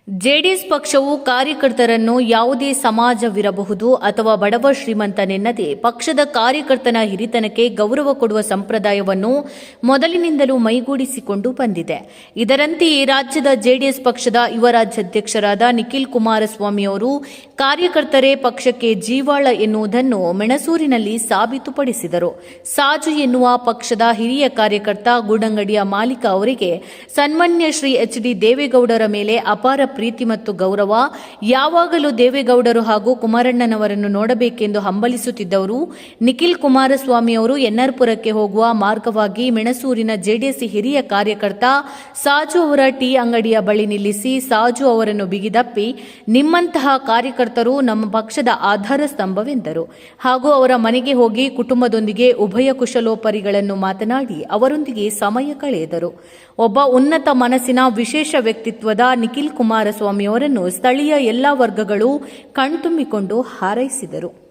JDS ಪಕ್ಷವು ಕಾರ್ಯಕರ್ತರನ್ನು ಯಾವುದೇ ಸಮಾಜವಿರಬಹುದು ಅಥವಾ ಬಡವ ಶ್ರೀಮಂತನೆನ್ನದೆ ಪಕ್ಷದ ಕಾರ್ಯಕರ್ತನ ಹಿರಿತನಕ್ಕೆ ಗೌರವ ಕೊಡುವ ಸಂಪ್ರದಾಯವನ್ನು ಮೊದಲಿನಿಂದಲೂ ಮೈಗೂಡಿಸಿಕೊಂಡು ಬಂದಿದೆ. ಇದರಂತೆಯೇ ರಾಜ್ಯದ ಜೆಡಿಎಸ್ ಪಕ್ಷದ ಯುವ ರಾಜ್ಯಾಧ್ಯಕ್ಷರಾದ ನಿಖಿಲ್ ಕುಮಾರಸ್ವಾಮಿ ಅವರು ಕಾರ್ಯಕರ್ತರೇ ಪಕ್ಷಕ್ಕೆ ಜೀವಾಳ ಎನ್ನುವುದನ್ನು ಮೆಣಸೂರಿನಲ್ಲಿ ಸಾಬೀತುಪಡಿಸಿದರು. ಸಾಜು ಎನ್ನುವ ಪಕ್ಷದ ಹಿರಿಯ ಕಾರ್ಯಕರ್ತ ಗೂಡಂಗಡಿಯ ಮಾಲೀಕ ಅವರಿಗೆ ಸನ್ಮಾನ್ಯ ಶ್ರೀ ಎಚ್.ಡಿ. ದೇವೇಗೌಡರ ಮೇಲೆ ಅಪಾರ ಪ್ರೀತಿ ಮತ್ತು ಗೌರವ. ಯಾವಾಗಲೂ ದೇವೇಗೌಡರು ಹಾಗೂ ಕುಮಾರಣ್ಣನವರನ್ನು ನೋಡಬೇಕೆಂದು ಹಂಬಲಿಸುತ್ತಿದ್ದವರು. ನಿಖಿಲ್ ಕುಮಾರಸ್ವಾಮಿ ಅವರು ಎನ್ಆರ್ಪುರಕ್ಕೆ ಹೋಗುವ ಮಾರ್ಗವಾಗಿ ಮೆಣಸೂರಿನ ಜೆಡಿಎಸ್ ಹಿರಿಯ ಕಾರ್ಯಕರ್ತ ಸಾಜು ಅವರ ಟೀ ಅಂಗಡಿಯ ಬಳಿ ನಿಲ್ಲಿಸಿ ಸಾಜು ಅವರನ್ನು ಬಿಗಿದಪ್ಪಿ, ನಿಮ್ಮಂತಹ ಕಾರ್ಯಕರ್ತರು ನಮ್ಮ ಪಕ್ಷದ ಆಧಾರ ಸ್ತಂಭವೆಂದರು. ಹಾಗೂ ಅವರ ಮನೆಗೆ ಹೋಗಿ ಕುಟುಂಬದೊಂದಿಗೆ ಉಭಯ ಕುಶಲೋಪರಿಗಳನ್ನು ಮಾತನಾಡಿ ಅವರೊಂದಿಗೆ ಸಮಯ ಕಳೆದರು. ಒಬ್ಬ ಉನ್ನತ ಮನಸ್ಸಿನ ವಿಶೇಷ ವ್ಯಕ್ತಿತ್ವದ ನಿಖಿಲ್ ಕುಮಾರಸ್ವಾಮಿ ಅವರನ್ನು ಸ್ಥಳೀಯ ಎಲ್ಲಾ ವರ್ಗಗಳು ಕಣ್ತುಂಬಿಕೊಂಡು ಹಾರೈಸಿದರು.